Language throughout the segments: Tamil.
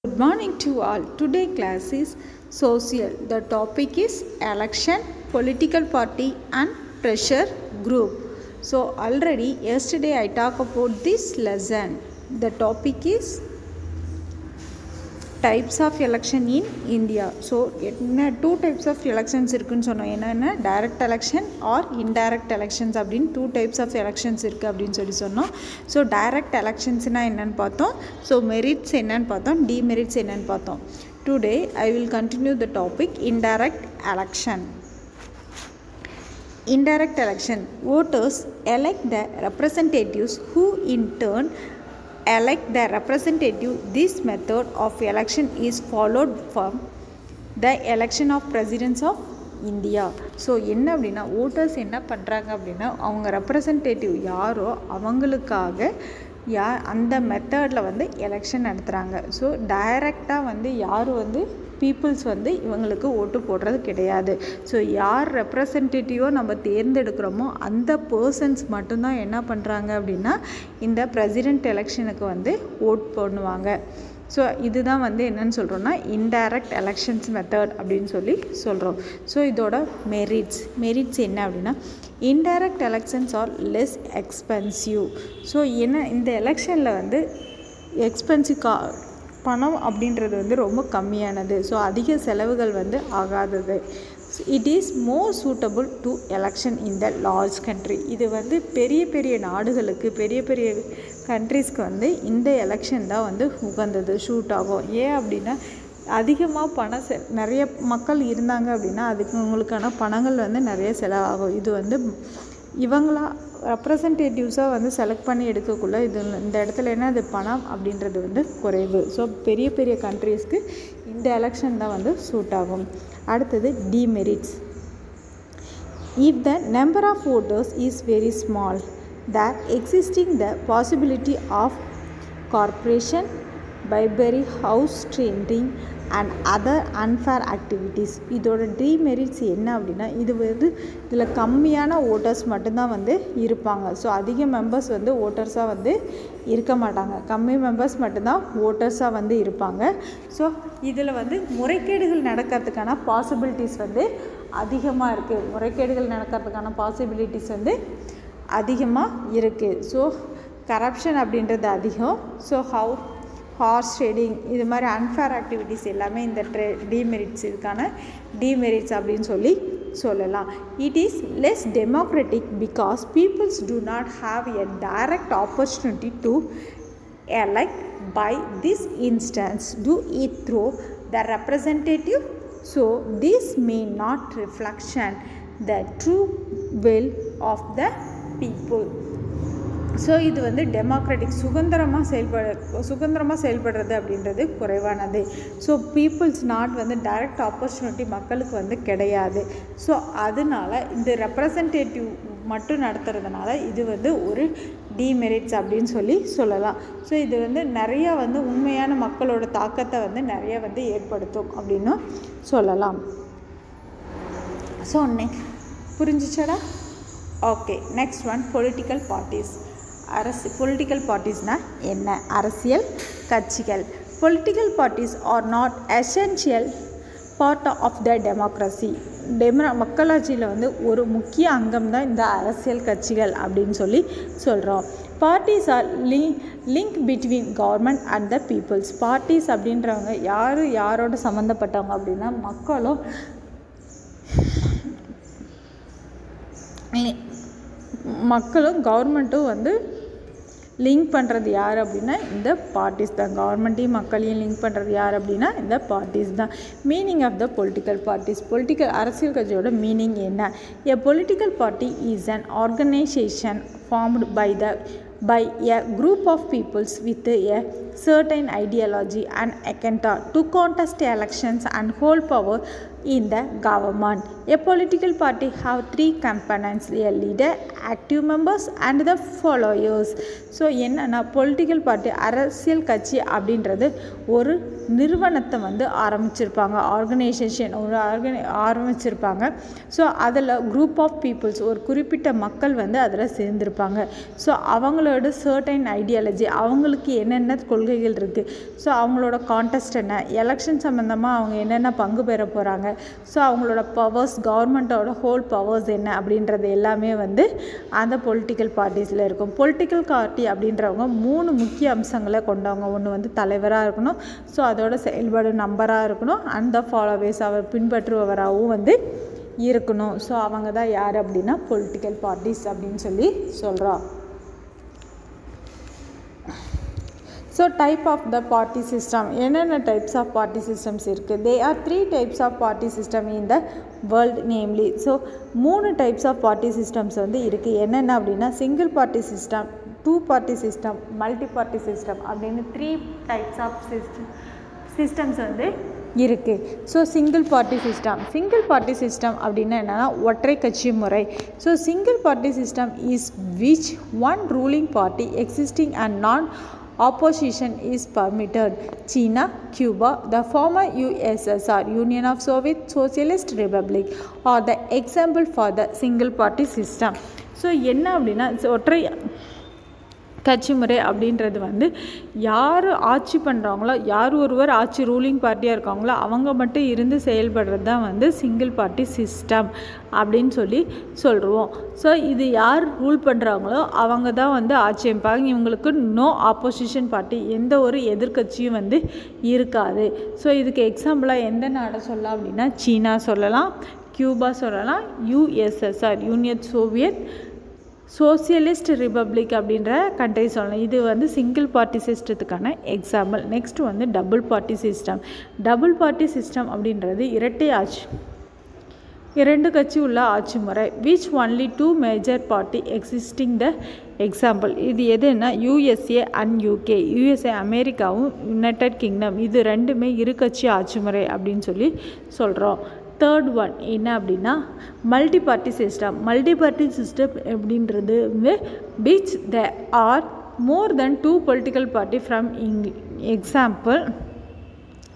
Good morning to all. Today class is social. The topic is election, political party and pressure group. So already yesterday I talked about this lesson. The topic is types of election in India. So two types of elections இருக்குன்னு சொன்னோம். என்னன்னா direct election or indirect elections அப்படினு two types of elections இருக்கு அப்படினு சொன்னோம். So direct electionsனா என்னன்னு பார்த்தோம். So merits என்னன்னு பார்த்தோம், demerits என்னன்னு பார்த்தோம். Today I will continue the topic indirect election. Indirect election, voters elect the representatives who in turn elect the representative. This method of election is followed for the election of presidents of India. So என்ன அப்படின்னா ஓட்டர்ஸ் என்ன பண்ணுறாங்க அப்படின்னா அவங்க ரெப்ரசன்டேட்டிவ் யாரோ அவங்களுக்காக அந்த மெத்தடில் வந்து எலெக்ஷன் நடத்துகிறாங்க. ஸோ டைரெக்டாக யாரும் பீப்புள்ஸ் இவங்களுக்கு ஓட்டு போடுறது கிடையாது. ஸோ யார் ரெப்ரசன்டேட்டிவோ நம்ம தேர்ந்தெடுக்கிறோமோ அந்த பர்சன்ஸ் மட்டும்தான் என்ன பண்ணுறாங்க அப்படின்னா இந்த பிரசிடெண்ட் எலெக்ஷனுக்கு ஓட் பண்ணுவாங்க. ஸோ இதுதான் என்னென்னு சொல்கிறோன்னா இன்டைரக்ட் எலெக்ஷன்ஸ் மெத்தட் அப்படின்னு சொல்கிறோம். ஸோ இதோட மெரிட்ஸ் என்ன அப்படின்னா indirect elections R less expensive. So என்ன இந்த எலெக்ஷனில் எக்ஸ்பென்சிவ் பணம் அப்படின்றது ரொம்ப கம்மியானது. ஸோ அதிக செலவுகள் ஆகாதது. It is more suitable to election in the large country. இது பெரிய பெரிய நாடுகளுக்கு பெரிய பெரிய கண்ட்ரிஸ்க்கு இந்த எலெக்ஷன் தான் உகந்தது, ஷூட் ஆகும். ஏன் அப்படின்னா அதிகமாக நிறைய மக்கள் இருந்தாங்க அப்படின்னா அதுக்கு உங்களுக்கான பணங்கள் நிறைய செலவாகும். இது இவங்களா ரெப்ரசன்டேட்டிவ்ஸாக செலக்ட் பண்ணி எடுக்கக்குள்ள இந்த இடத்துல என்ன அது பணம் அப்படின்றது குறைவு. ஸோ பெரிய பெரிய கண்ட்ரீஸ்க்கு இந்த எலெக்ஷன் தான் சூட் ஆகும். அடுத்தது demerits. If the number of voters is very small there existing the possibility of corporation, bribery, house trainering and other unfair activities. இதோட டிமெரிட்ஸ் என்ன அப்படின்னா இதில் கம்மியான ஓட்டர்ஸ் மட்டும்தான் இருப்பாங்க. ஸோ அதிக மெம்பர்ஸ் ஓட்டர்ஸாக இருக்க மாட்டாங்க. கம்மி மெம்பர்ஸ் மட்டும்தான் ஓட்டர்ஸாக இருப்பாங்க. ஸோ இதில் முறைகேடுகள் நடக்கிறதுக்கான பாசிபிலிட்டிஸ் அதிகமாக இருக்குது. முறைகேடுகள் நடக்கிறதுக்கான பாசிபிலிட்டிஸ் அதிகமாக இருக்குது. ஸோ கரப்ஷன் அப்படின்றது அதிகம். ஸோ ஹார்ஸ் ட்ரேடிங் இது மாதிரி அன்ஃபேர் ஆக்டிவிட்டீஸ் எல்லாமே இந்த டிமெரிட்ஸ் இதுக்கான டிமெரிட்ஸ் அப்படின்னு சொல்லலாம். It is less democratic because peoples do not have a direct opportunity to elect by this instance do it through the representative. So this may not reflection the true will of the people. So இது டெமோக்ராட்டிக் சுதந்திரமாக செயல்படுறது அப்படின்றது குறைவானது. So peoples not direct opportunity மக்களுக்கு கிடையாது. ஸோ அதனால இந்த ரெப்ரசன்டேட்டிவ் மட்டும் நடத்துறதுனால இது ஒரு டிமெரிட்ஸ் அப்படின்னு சொல்லலாம். ஸோ இது நிறையா உண்மையான மக்களோட தாக்கத்தை நிறைய ஏற்படுத்தும் அப்படின்னு சொல்லலாம். ஸோ புரிஞ்சிச்சடா? Okay, next one political parties. Political பார்ட்டிஸ்னால் என்ன? அரசியல் கட்சிகள். Political parties are not essential part of the democracy. மக்களாட்சியில் ஒரு முக்கிய அங்கம் தான் இந்த அரசியல் கட்சிகள் அப்படின்னு சொல்கிறோம். Parties are link between government and the peoples. பார்ட்டிஸ் அப்படின்றவங்க யாரோட சம்மந்தப்பட்டவங்க அப்படின்னா மக்களும் கவர்மெண்ட்டும் லிங்க் பண்ணுறது யார் அப்படின்னா இந்த பார்ட்டிஸ் தான். கவர்மெண்ட்டையும் மக்களையும் லிங்க் பண்ணுறது யார் அப்படின்னா இந்த பார்ட்டிஸ் தான். Meaning of the political parties. அரசியல் கட்சியோட மீனிங் என்ன? A political party is an organisation formed by a group of peoples with a certain ideology and agenda to contest elections and hold power in the government. A political party have three components: a leader, active members and the followers. So என்னென்னா பொலிட்டிக்கல் பார்ட்டி அரசியல் கட்சி அப்படின்றது ஒரு நிறுவனத்தை வந்து ஆரம்பிச்சிருப்பாங்க, ஆர்கனைசேஷன் ஒரு ஆரம்பிச்சிருப்பாங்க. ஸோ அதில் குரூப் ஆஃப் பீப்புள்ஸ் ஒரு குறிப்பிட்ட மக்கள் வந்து அதில் சேர்ந்துருப்பாங்க. ஸோ அவங்களோட சர்டைன் ஐடியாலஜி, அவங்களுக்கு என்னென்ன கொள்கைகள் இருக்குது, ஸோ அவங்களோட கான்டெஸ்ட் என்ன, எலெக்ஷன் சம்மந்தமாக அவங்க என்னென்ன பங்கு பெற போகிறாங்க, ஸோ அவங்களோட பவர்ஸ், கவர்மெண்ட்டோட ஹோல் பவர்ஸ் என்ன அப்படின்றது எல்லாமே வந்து அந்த பொலிட்டிக்கல் பார்ட்டிஸில் இருக்கும். பொலிட்டிக்கல் பார்ட்டி அப்படின்றவங்க 3 முக்கிய அம்சங்களை கொண்டவங்க. ஒன்று வந்து தலைவராக இருக்கணும், ஸோ அதோட செயல்பாடு நம்பராக இருக்கணும், அந்த ஃபாலோவர்ஸ் அவர் பின்பற்றுபவராகவும் வந்து இருக்கணும். ஸோ அவங்க தான் யார் அப்படின்னா பொலிட்டிக்கல் பார்ட்டிஸ் அப்படின்னு சொல்லி சொல்கிறோம். So type of the party system, என்னென்ன டைப்ஸ் ஆஃப் பார்ட்டி சிஸ்டம்ஸ் இருக்குது? They are 3 types of party system in the world namely. So 3 types of party systems வந்து இருக்குது. என்னென்ன அப்படின்னா single party system, 2 party system, multi party system அப்படின்னு 3 டைப்ஸ் ஆஃப் சிஸ்டம்ஸ் வந்து இருக்குது. ஸோ சிங்கிள் பார்ட்டி சிஸ்டம் அப்படின்னா என்னென்னா ஒற்றை கட்சி முறை. So single party system is which one ruling party existing and நான் opposition is permitted. China, Cuba, the former USSR, Union of Soviet Socialist Republic are the example for the single party system. So என்ன அப்படின்னா ஒற்றை கட்சி முறை அப்படின்றது வந்து யார் ஆட்சி பண்ணுறாங்களோ, யார் ஒருவர் ஆட்சி ரூலிங் பார்ட்டியாக இருக்காங்களோ அவங்க மட்டும் இருந்து செயல்படுறது தான் வந்து சிங்கிள் பார்ட்டி சிஸ்டம் அப்படின்னு சொல்லி சொல்லுவோம். ஸோ இது யார் ரூல் பண்ணுறாங்களோ அவங்க தான் வந்து ஆட்சி அமைப்பாங்க. இவங்களுக்கு நோ ஆப்போசிஷன் பார்ட்டி, எந்த ஒரு எதிர்கட்சியும் வந்து இருக்காது. ஸோ இதுக்கு எக்ஸாம்பிளாக எந்த நாடை சொல்லலாம் அப்படின்னா சீனா சொல்லலாம், கியூபா சொல்லலாம், USSR union Soviet socialist republic அப்படின்ற கண்ட்ரி சொல்லலாம். இது வந்து சிங்கிள் பார்ட்டி சிஸ்டத்துக்கான எக்ஸாம்பிள். நெக்ஸ்ட் வந்து double party system. Double party system அப்படின்றது இரட்டை ஆட்சி, 2 கட்சி உள்ள ஆட்சி முறை. Which only 2 major party existing the example. இது எதுன்னா யூஎஸ்ஏ அண்ட் யூகே. யூஎஸ்ஏ அமெரிக்காவும் யுனைடெட் கிங்டம், இது ரெண்டுமே 2 கட்சி ஆட்சி முறை அப்படின்னு சொல்லி சொல்கிறோம். தேர்ட் ஒன் என்ன அப்படின்னா multi party system. Multi party system அப்படின்றது which they are more then 2 political party from example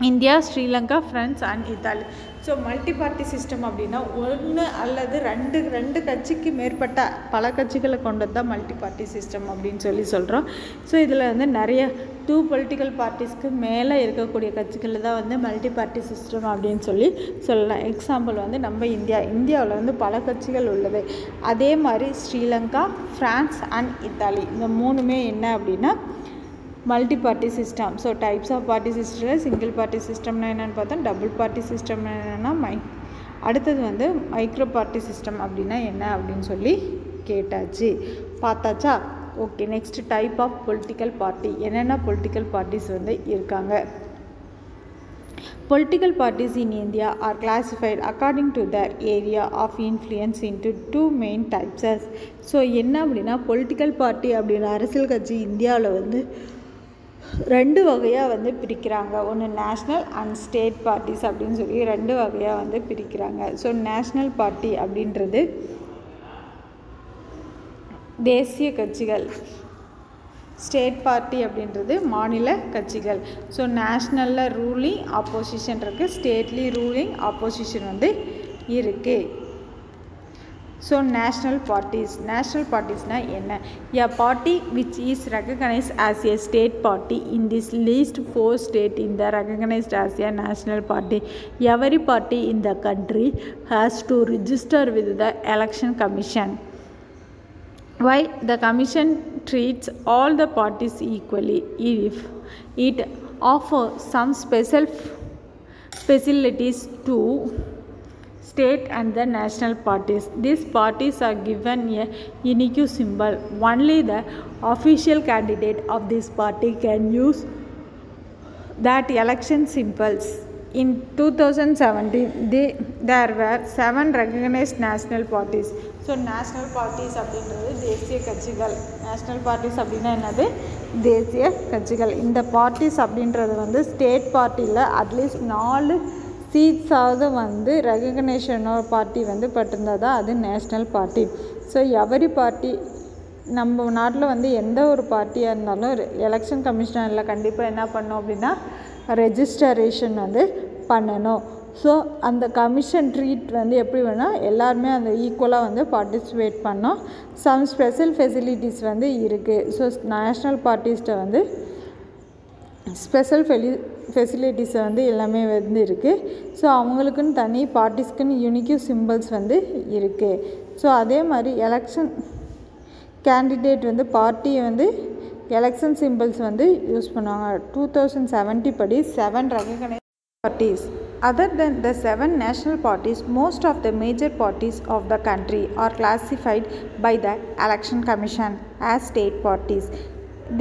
India, Sri Lanka, France and Italy. So multi party system அப்படின்னா 1 அல்லது 2 கட்சிக்கு மேற்பட்ட பல கட்சிகளை கொண்டது தான் மல்டி பார்ட்டி சிஸ்டம் அப்படின்னு சொல்லி சொல்கிறோம். ஸோ இதில் வந்து நிறைய 2 பொலிட்டிக்கல் பார்ட்டிஸ்க்கு மேலே இருக்கக்கூடிய கட்சிகள் தான் வந்து மல்டி பார்ட்டி சிஸ்டம் அப்படின்னு சொல்லி சொல்லலாம். எக்ஸாம்பிள் வந்து நம்ம இந்தியாவில் வந்து பல கட்சிகள் உள்ளது. அதே மாதிரி ஸ்ரீலங்கா, ஃப்ரான்ஸ் அண்ட் இத்தாலி, இந்த 3மே என்ன அப்படின்னா multi party system. So types of party சிஸ்டமில் சிங்கிள் பார்ட்டி சிஸ்டம்னா என்னென்னு பார்த்தோம், டபுள் பார்ட்டி சிஸ்டம்னா என்னென்னா அடுத்தது வந்து மைக்ரோ பார்ட்டி சிஸ்டம் அப்படின்னா என்ன அப்படின்னு சொல்லி கேட்டாச்சு, பார்த்தாச்சா? Okay, next type of political party. என்னென்ன பொலிட்டிக்கல் பார்ட்டிஸ் வந்து இருக்காங்க? Political parties in India are classified according to their area of influence into 2 main types. So என்ன அப்படின்னா பொலிட்டிக்கல் பார்ட்டி அப்படின்னா அரசியல் கட்சி இந்தியாவில் வந்து 2 வகையாக வந்து பிரிக்கிறாங்க. ஒன்று நேஷ்னல் அண்ட் ஸ்டேட் பார்ட்டிஸ் அப்படின்னு சொல்லி 2 வகையாக வந்து பிரிக்கிறாங்க. ஸோ நேஷ்னல் பார்ட்டி அப்படின்றது தேசிய கட்சிகள், ஸ்டேட் பார்ட்டி அப்படின்றது மாநில கட்சிகள். ஸோ நேஷ்னலில் ரூலிங் ஆப்போசிஷன் இருக்குது, ஸ்டேட்லி ரூலிங் ஆப்போசிஷன் வந்து இருக்குது. ஸோ நேஷ்னல் பார்ட்டிஸ்னால் என்ன? எ party which is recognised as a state party in this least 4 state in the recognised as a national party. Every party in the country has to register with the election commission. While the commission treats all the parties equally, if it offers some special facilities to state and the national parties. These parties are given a unique symbol. Only the official candidate of this party can use that election symbols. In 2017, there were 7 recognized national parties. So national parties அப்படின்றது தேசிய கட்சிகள். நேஷ்னல் பார்ட்டிஸ் அப்படின்னா என்னது? தேசிய கட்சிகள். இந்த பார்ட்டிஸ் அப்படின்றது வந்து ஸ்டேட் பார்ட்டியில் அட்லீஸ்ட் 4 சீட்ஸாவது வந்து ரெகக்னேஷனோ பார்ட்டி வந்து பட்டிருந்தால் தான் அது national party. So every party நம்ம நாட்டில் வந்து எந்த ஒரு பார்ட்டியாக இருந்தாலும் எலெக்ஷன் கமிஷனரில் கண்டிப்பாக என்ன பண்ணோம் அப்படின்னா ரெஜிஸ்ட்ரேஷன் வந்து பண்ணணும். ஸோ அந்த கமிஷன் ட்ரீட் வந்து எப்படி வேணால் எல்லாருமே அந்த ஈக்குவலாக வந்து பார்ட்டிசிபேட் பண்ணோம். சம் ஸ்பெஷல் ஃபெசிலிட்டிஸ் வந்து இருக்குது. ஸோ நேஷ்னல் பார்ட்டிஸ்ட்டை வந்து ஸ்பெஷல் ஃபெசிலிட்டிஸை வந்து எல்லாமே வந்து இருக்குது. ஸோ அவங்களுக்குன்னு தனி பார்ட்டிஸ்க்குன்னு யூனிக் சிம்பிள்ஸ் வந்து இருக்குது. ஸோ அதே மாதிரி எலெக்ஷன் கேண்டிடேட் வந்து பார்ட்டியை வந்து எலெக்ஷன் சிம்பிள்ஸ் வந்து யூஸ் பண்ணுவாங்க. 2070 படி 7 recognized parties. Other than the 7 national parties, most of the major parties of the country are classified by the Election Commission as state parties.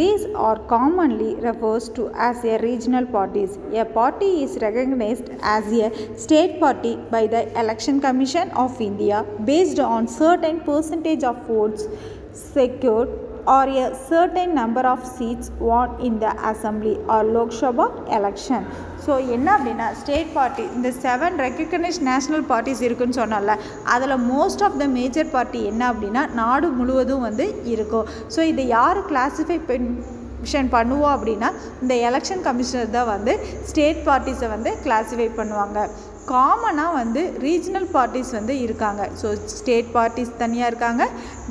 These are commonly referred to as a regional parties. A party is recognized as a state party by the Election Commission of India based on certain percentage of votes secured or a certain number of seats won in the assembly or Lok Sabha election. So என்ன அப்படின்னா ஸ்டேட் பார்ட்டி இந்த 7 ரெக்கக்னைஸ்ட் நேஷ்னல் பார்ட்டிஸ் இருக்குதுன்னு சொன்னால அதில் most of the major party என்ன அப்படின்னா நாடு முழுவதும் வந்து இருக்கும். ஸோ இதை யார் கிளாஸிஃபை பண்ணுவோம் அப்படின்னா இந்த எலெக்ஷன் கமிஷனர் தான் வந்து ஸ்டேட் பார்ட்டிஸை வந்து கிளாஸிஃபை பண்ணுவாங்க. காமனாக வந்து ரீஜனல் பார்ட்டிஸ் வந்து இருக்காங்க. ஸோ ஸ்டேட் பார்ட்டிஸ் தனியாக இருக்காங்க,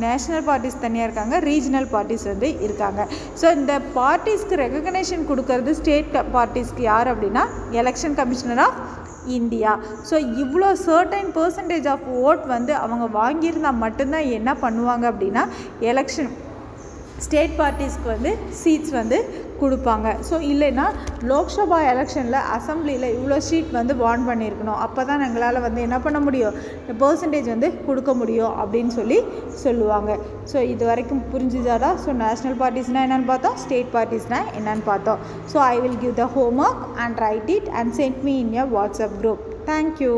நேஷ்னல் பார்ட்டிஸ் தனியாக இருக்காங்க, ரீஜனல் பார்ட்டிஸ் வந்து இருக்காங்க. ஸோ இந்த பார்ட்டிஸ்க்கு ரெகக்னேஷன் கொடுக்கறது ஸ்டேட் பார்ட்டிஸ்க்கு யார் அப்படின்னா election commissioner of India. So இவ்வளோ சர்டைன் பர்சன்டேஜ் ஆஃப் ஓட் வந்து அவங்க வாங்கியிருந்தால் மட்டும்தான் என்ன பண்ணுவாங்க அப்படின்னா எலெக்ஷன் ஸ்டேட் பார்ட்டிஸ்க்கு வந்து சீட்ஸ் வந்து கொடுப்பாங்க. ஸோ இல்லைன்னா லோக்சபா எலெக்ஷனில் அசம்பிளியில் இவ்வளோ சீட் வந்து வார்ன் பண்ணியிருக்கணும், அப்போ தான் எங்களால் வந்து என்ன பண்ண முடியும் பர்சன்டேஜ் வந்து கொடுக்க முடியும் அப்படின்னு சொல்லுவாங்க. ஸோ இது வரைக்கும் புரிஞ்சுதாடா? ஸோ நேஷ்னல் பார்ட்டிஸ்னால் என்னென்னு பார்த்தோம், ஸ்டேட் பார்ட்டிஸ்னால் என்னென்னு பார்த்தோம். So I will give the homework and write it and send me in your WhatsApp group. Thank you.